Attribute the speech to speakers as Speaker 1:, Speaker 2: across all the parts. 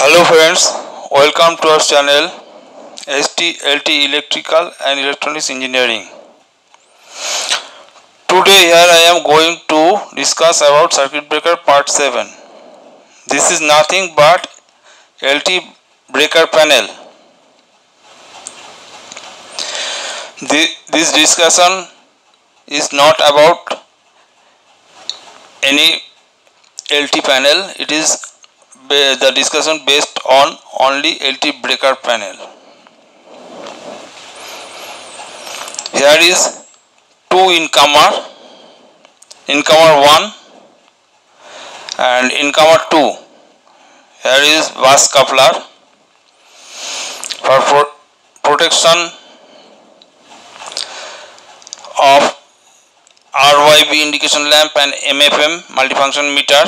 Speaker 1: Hello friends, welcome to our channel SLD Electrical and Electronics Engineering. Today here I am going to discuss about circuit breaker part 7. This is nothing but LT breaker panel. This discussion is not about any LT panel, it is the discussion based on only LT breaker panel. Here is two incomer 1 and incomer 2. Here is bus coupler for protection of RYB indication lamp and MFM multifunction meter.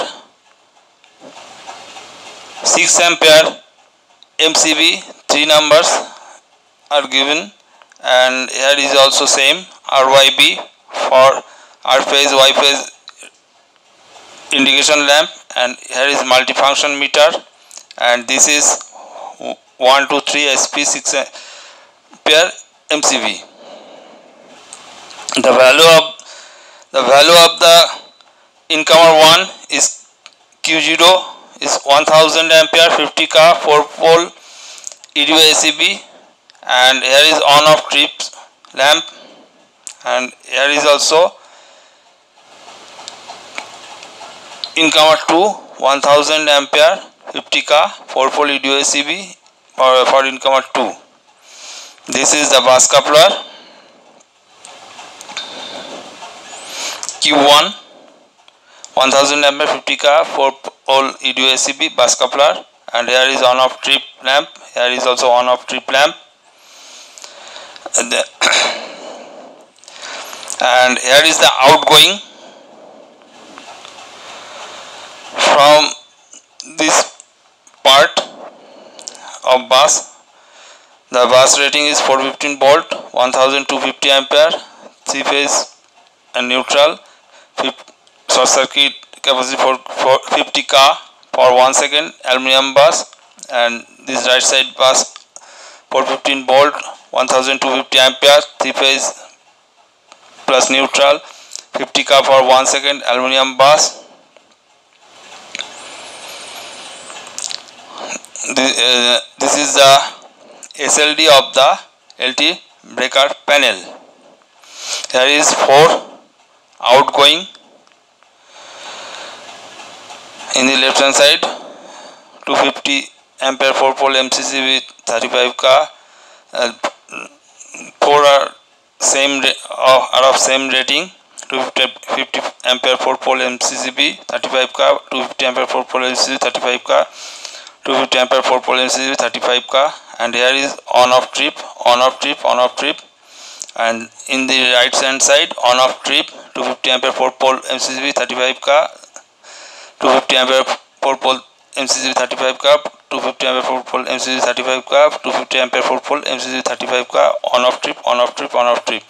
Speaker 1: 6 ampere MCB, 3 numbers are given, and here is also same RYB for R phase Y phase indication lamp, and here is multifunction meter, and this is 1 2 3 SP 6 ampere MCB. The value of the incomer 1 is Q0 is 1000 ampere 50K 4 pole EDO ACB, and here is on off trip lamp, and here is also incomer 2 1000 ampere 50K 4 pole EDO ACB for incomer 2. This is the bus coupler Q1 1000 ampere 50K 4 pole EDO ACB bus coupler, and here is on off trip lamp, here is also on off trip lamp, and here is the outgoing from this part of bus. The bus rating is 415 volt 1250 ampere 3 phase and neutral, short circuit capacity for 50K for 1 second, aluminum bus, and this right side bus 415 volt 1250 ampere 3 phase plus neutral, 50K for 1 second, aluminum bus. This is the SLD of the LT breaker panel. There is 4 outgoing in the left hand side, 250 ampere 4 pole MCC with 35K, 4 are of same rating, 250 ampere 4 pole MCCB 35K, 250 ampere 4 pole MCC 35K, 250 ampere 4 pole MCC 35K, and here is on off trip, and in the right hand side on off trip 250 ampere 4 pole MCCB 35K, 250 ampere 4 pole MCCB 35K, 250 ampere 4 pole MCCB 35K, 250 ampere 4 pole MCCB 35K, on off trip,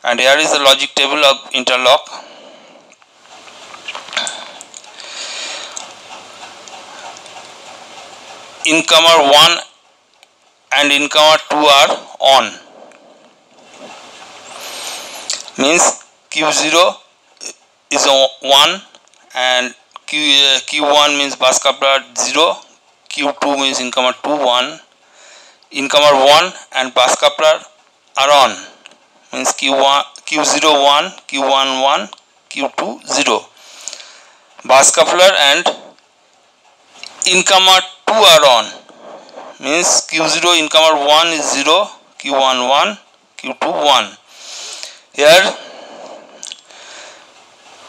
Speaker 1: and here is the logic table of interlock. Incomer 1 and incomer 2 are on, means Q0 is 1 and Q1 means bus coupler 0, Q2 means incomer 2 1, incomer 1 and bus coupler are on, means Q0 1, Q1 1, Q2 0. Bus coupler and incomer 2 are on, means Q0 incomer 1 is 0, Q1 1, Q2 1. Here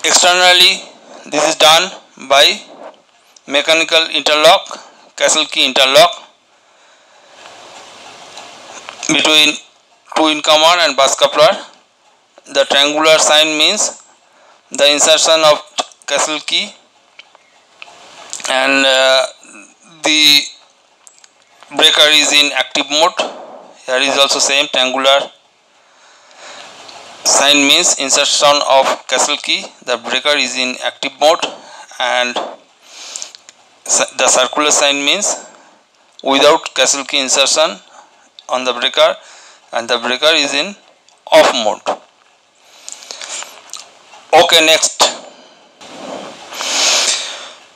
Speaker 1: externally this is done by mechanical interlock, castle key interlock between 2 incomer and bus coupler. The triangular sign means the insertion of castle key, and the breaker is in active mode. Here is also same triangular sign means insertion of castle key, the breaker is in active mode, and the circular sign means without castle key insertion on the breaker, and the breaker is in off mode. Okay, next.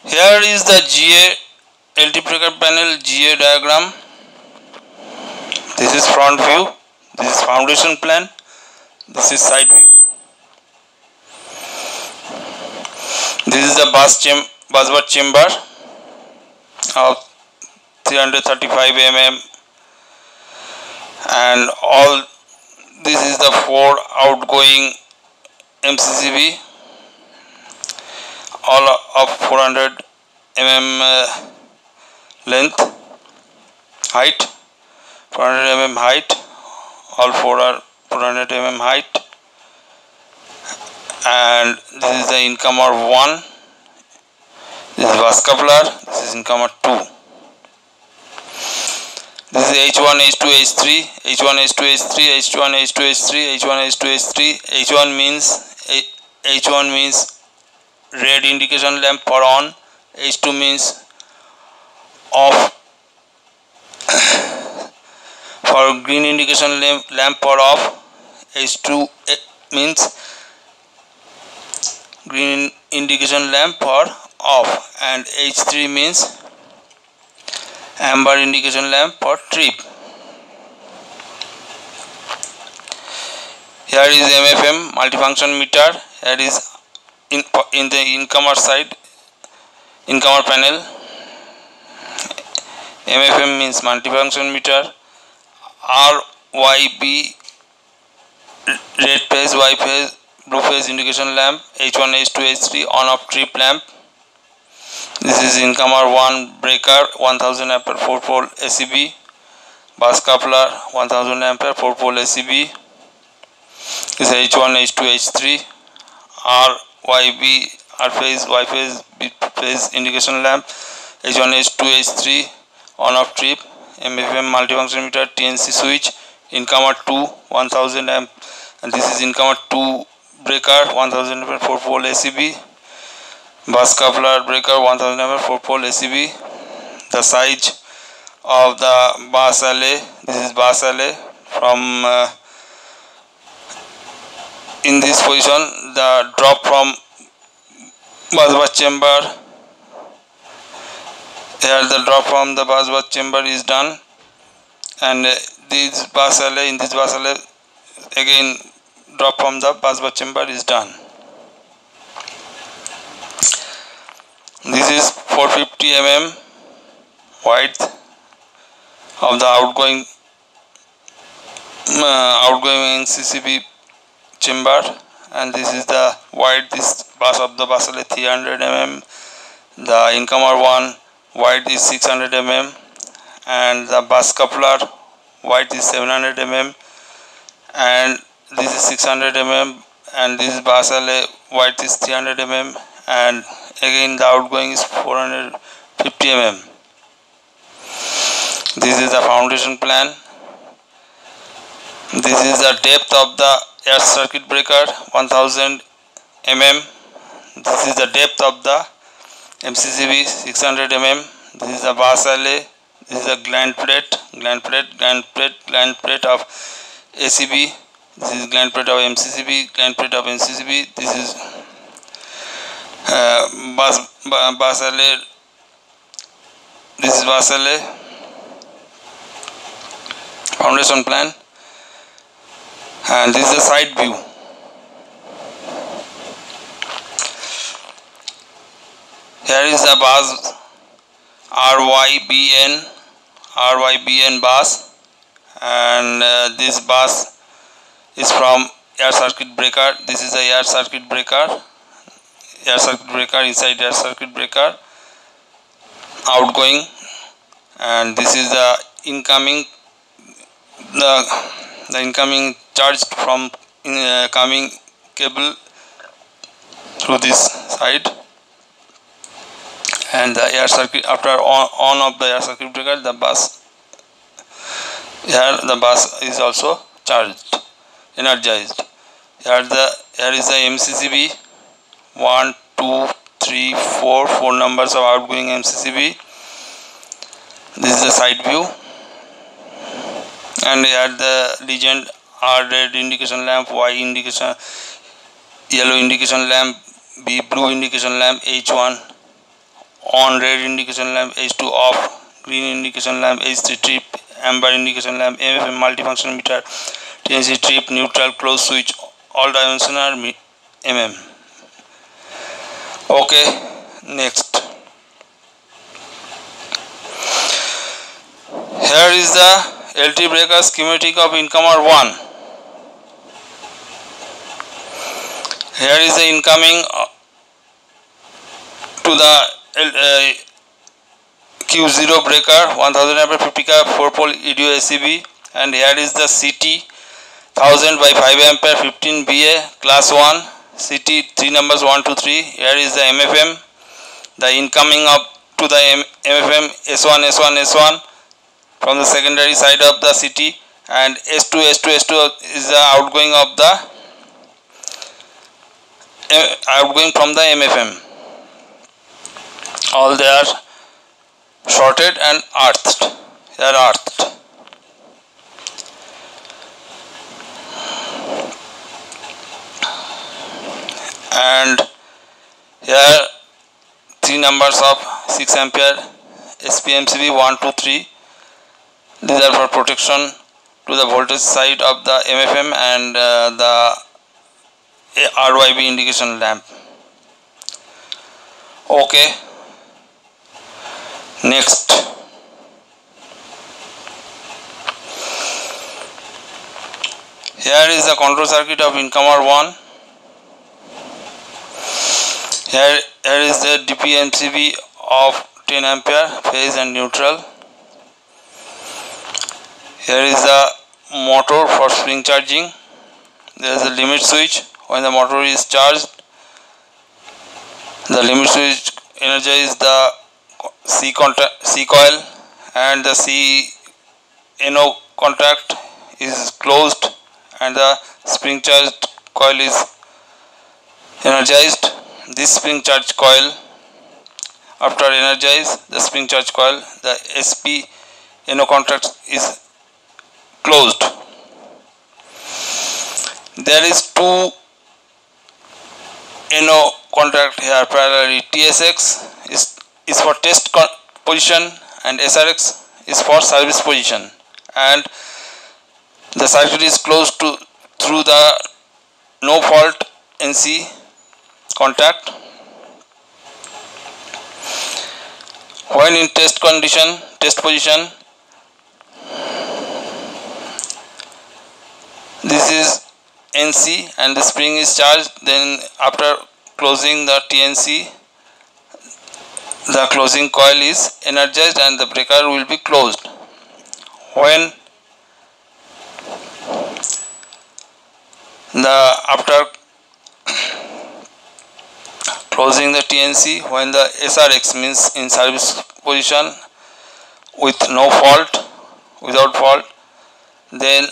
Speaker 1: Here is the GA LT breaker panel GA diagram. This is front view, this is foundation plan, this is side view. This is the bus bar chamber of 335 mm, and all this is the 4 outgoing MCCB, all of 400 mm length, height, 400 mm height, all 4 are 400 mm height, and this is the incomer 1, this is bus coupler, this is incomer 2. This is H1, H2, H3, H1, H2, H3, H1, H2, H3, H1, H2, H3. H1 means red indication lamp for on, H2 means off, for green indication lamp for off, H2 means green indication lamp for off, and H3 means amber indication lamp for trip. Here is MFM multifunction meter. Here is in the incomer side, incomer panel. MFM means multifunction meter. RYB, red phase, Y phase, blue phase indication lamp. H1, H2, H3 on off trip lamp. This is incomer 1 breaker 1000 ampere 4 pole ACB, bus coupler 1000 ampere 4 pole ACB. This is H1, H2, H3, RYB, R phase, Y phase, B phase indication lamp, H1, H2, H3 on off trip, MFM multifunction meter, TNC switch, incomer 2 1000 amp, and this is incomer 2 breaker 1000 ampere 4 pole ACB. Bus coupler breaker 1000 ampere 4 pole ACB. The size of the bus alley, this is bus alley from in this position, the drop from bus bar chamber, here the drop from the bus bar chamber is done, and this bus alley, in this bus alley again drop from the bus bar chamber is done. This is 450 mm width of the outgoing CCB chamber, and this is the width, this bus of the bus alley 300 mm, the incomer 1 width is 600 mm, and the bus coupler width is 700 mm, and this is 600 mm, and this bus alley width is 300 mm, and again the outgoing is 450 mm. This is the foundation plan. This is the depth of the air circuit breaker 1000 mm. This is the depth of the MCCB 600 mm. This is the bus alley. This is the gland plate of ACB. This is gland plate of MCCB, gland plate of MCCB. This is bus alley. This is bus alley. Foundation plan, and this is the side view. Here is the bus RYBN bus, and this bus is from air circuit breaker. This is the air circuit breaker. Inside air circuit breaker outgoing, and this is the incoming. The incoming charged from coming cable through this side, and the air circuit after on of the air circuit breaker, the bus is also charged, energized. Here is the MCCB 1, 2, 3, 4 numbers of outgoing MCCB. This is the side view, and here the legend R red indication lamp, Y indication, yellow indication lamp, B blue indication lamp, H1 on, red indication lamp, H2 off, green indication lamp, H3 trip, amber indication lamp, MFM multifunction meter, TNC trip, neutral, close switch, all dimension are mm. Okay, next. Here is the LT breaker schematic of incomer 1. Here is the incoming to the Q0 breaker 1000 ampere 50 cap 4 pole EDO ACB, and here is the CT 1000 by 5 ampere 15 BA class 1 CT 3 numbers 1 2 3. Here is the MFM, the incoming up to the MFM S1 S1 S1 from the secondary side of the CT, and S2 S2 S2 is the outgoing of the outgoing from the MFM. All they are shorted and earthed. They are earthed. And here 3 numbers of 6 ampere SPMCB 1 2 3. These are for protection to the voltage side of the MFM and the RYB indication lamp. Okay, next. Here is the control circuit of incomer 1. Here is the DPMCB of 10 ampere phase and neutral. Here is the motor for spring charging. There is a limit switch. When the motor is charged, the limit switch energizes the C coil, and the C NO contact is closed, and the spring charged coil is energized. This spring charge coil, after energize the spring charge coil, the SP NO contact is closed. There is 2 NO contact here parallelly. TSX is for test position and SRX is for service position, and the circuit is closed through the no fault NC contact. When in test position, this is NC and the spring is charged. Then after closing the TNC, the closing coil is energized and the breaker will be closed. When after closing the TNC, when the SRX means in service position with no fault, without fault, then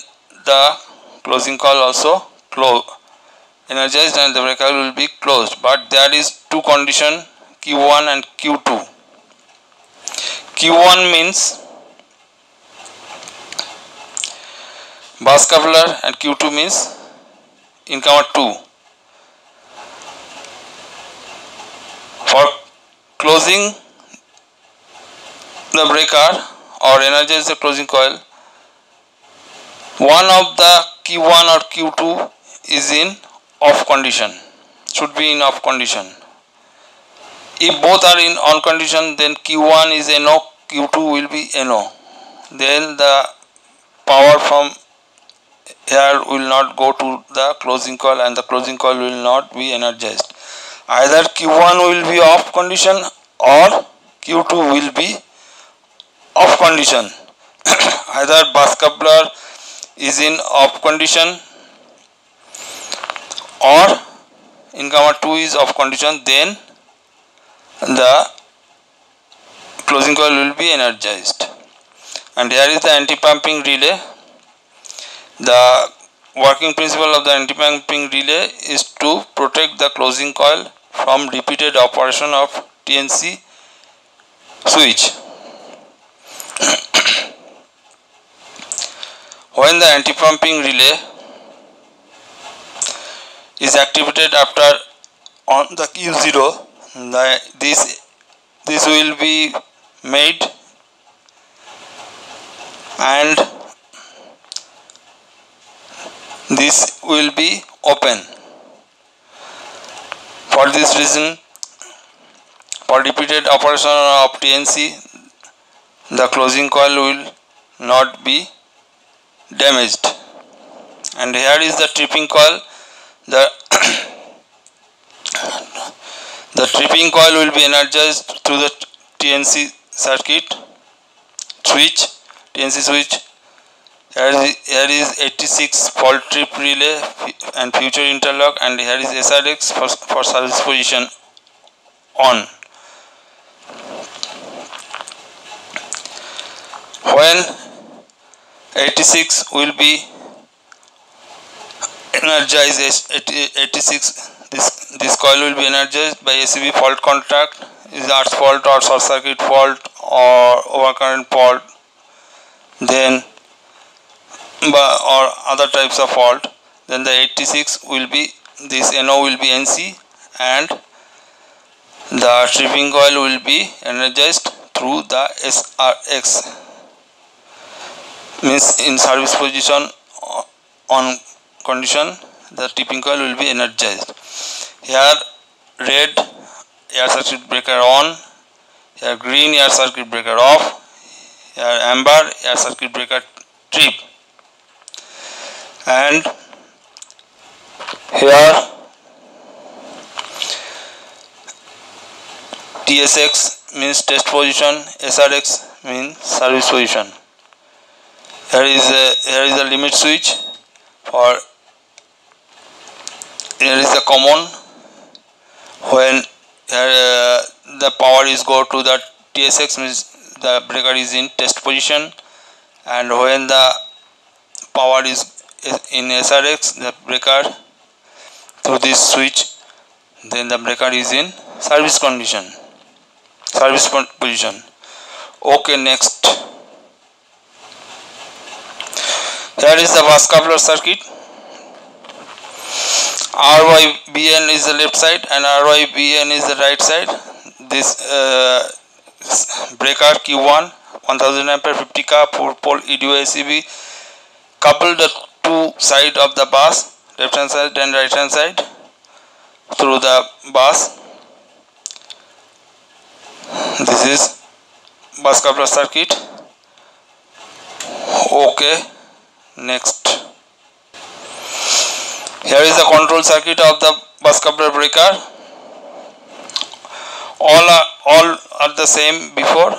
Speaker 1: the closing coil also energized and the breaker will be closed. But there is 2 condition, Q1 and Q2. Q1 means bus coupler and Q2 means incomer 2. For closing the breaker or energize the closing coil, one of the Q1 or Q2 is in off condition, should be in off condition. If both are in on condition, then Q1 is NO, Q2 will be NO. Then the power from here will not go to the closing coil and the closing coil will not be energized. Either Q1 will be off condition or Q2 will be off condition. Either bus coupler is in off condition or incomer 2 is off condition, then the closing coil will be energized. And here is the anti-pumping relay. The working principle of the anti-pumping relay is to protect the closing coil from repeated operation of TNC switch. When the anti-pumping relay is activated after on the Q0, this will be made and this will be open. For this reason, for repeated operation of TNC, the closing coil will not be damaged. And here is the tripping coil. The tripping coil will be energized through the TNC circuit switch. TNC switch. Here is 86 fault trip relay and future interlock, and here is SRX for service position on. When 86 will be energized, 86 this coil will be energized by ACB fault contact, is arc fault or short circuit fault or overcurrent fault, then or other types of fault. Then the 86 will be, this NO will be NC, and the tripping coil will be energized through the SRX, means in service position on condition the tripping coil will be energized. Here red air circuit breaker on, here green air circuit breaker off, here amber air circuit breaker trip, and here TSX means test position, SRX means service position. Here is a limit switch for, here is the common. When the power is go to the TSX, means the breaker is in test position, and when the power is in SRX, the breaker through this switch, then the breaker is in service condition, service position. Okay, next. Here is the bus coupler circuit. RYBN is the left side and RYBN is the right side. This breaker Q1 1000 ampere 50 ka 4 pole EDO ACB couple the two side of the bus, left hand side and right hand side, through the bus. This is bus coupler circuit. Okay, next. Here is the control circuit of the bus coupler breaker. All are the same before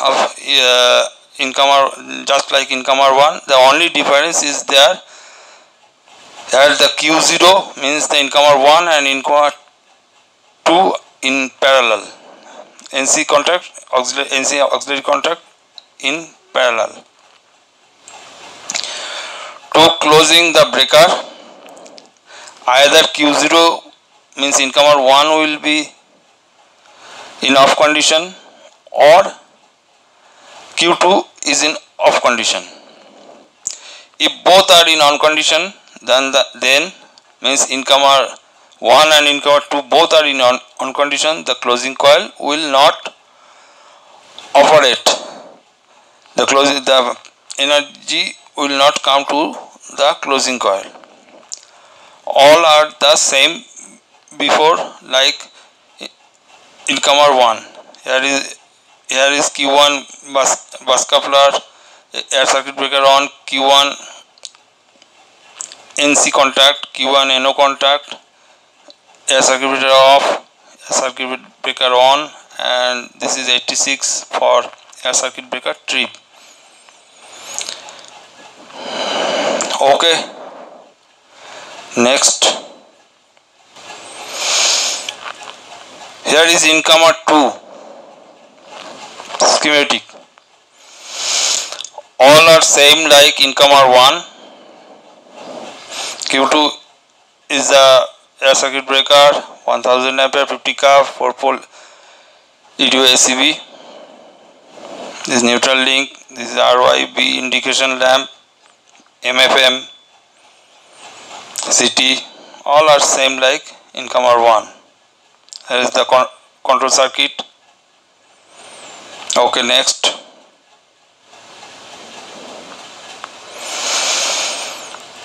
Speaker 1: of incomer, just like incomer 1. The only difference is there. Here the Q0 means the incomer 1 and incomer 2 in parallel. NC auxiliary contact in parallel. To closing the breaker, either Q0 means incomer 1 will be in off condition or Q2 is in off condition. If both are in on condition, then means incomer 1 and incomer 2 both are in on condition, the closing coil will not operate. The energy will not come to the closing coil. All are the same before, like incomer 1. Here is Q1 bus coupler, air circuit breaker on, Q1 NC contact, Q1 NO contact, air circuit breaker off, air circuit breaker on, and this is 86 for air circuit breaker trip. Okay, next. Here is incomer 2 schematic. All are same like incomer 1. Q2 is the air circuit breaker 1000 ampere 50 ka 4 pole EDO ACB. This neutral link, this is RYB indication lamp, MFM, CT, all are same like incomer 1. Here is the control circuit. Okay, next.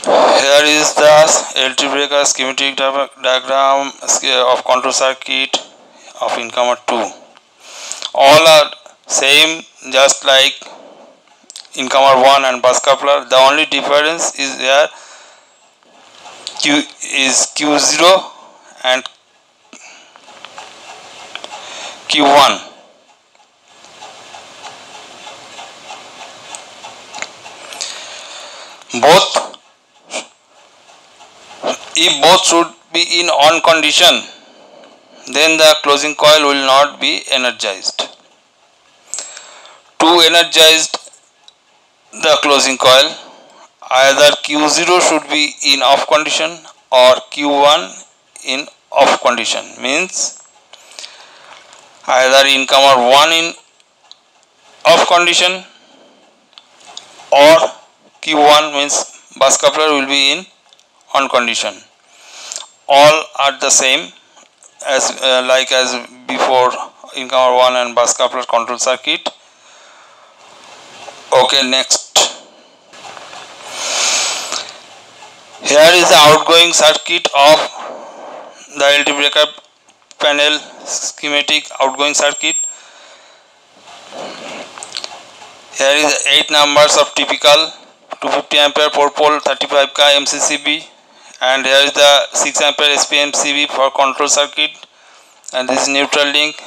Speaker 1: Here is the LT breaker schematic diagram of control circuit of incomer 2. All are same, just like incomer 1 and bus coupler. The only difference is here Q is Q0 and Q1. If both should be in on condition, then the closing coil will not be energized. To energize the closing coil, either Q0 should be in off condition or Q1 in off condition. Means either incomer 1 in off condition or Q1 means bus coupler will be in on condition. All are the same as before incomer 1 and bus coupler control circuit. Okay, next. Here is the outgoing circuit of the LT breaker panel schematic outgoing circuit. Here is 8 numbers of typical 250 ampere 4 pole 35K MCCB, and here is the 6 ampere SPMCB for control circuit, and this is neutral link,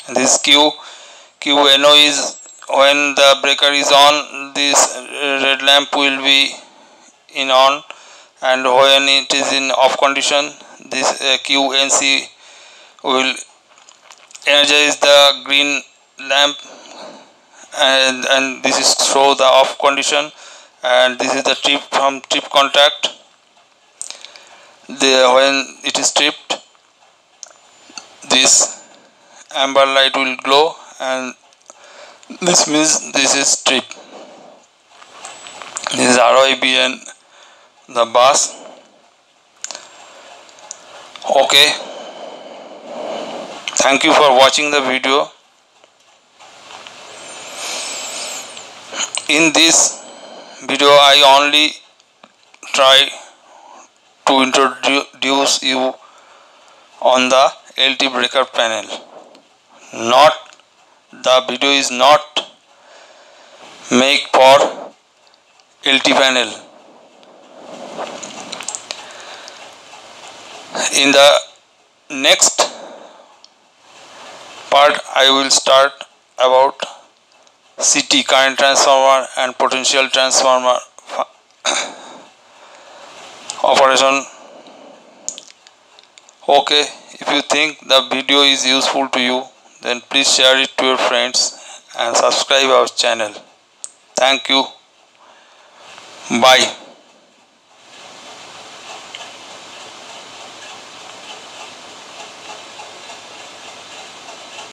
Speaker 1: and this QNO is when the breaker is on, this red lamp will be in on, and when it is in off condition, this QNC will energize the green lamp, and this is show the off condition, and this is the trip from trip contact. When it is tripped, this amber light will glow, and this means this is trip. This is RYB and the bus. Okay, thank you for watching the video. In this video I only try to introduce you on the LT breaker panel. The video is not make for LT panel. In the next part I will start about CT, current transformer, and potential transformer operation. Okay, if you think the video is useful to you, then please share it to your friends and subscribe our channel. Thank you. Bye.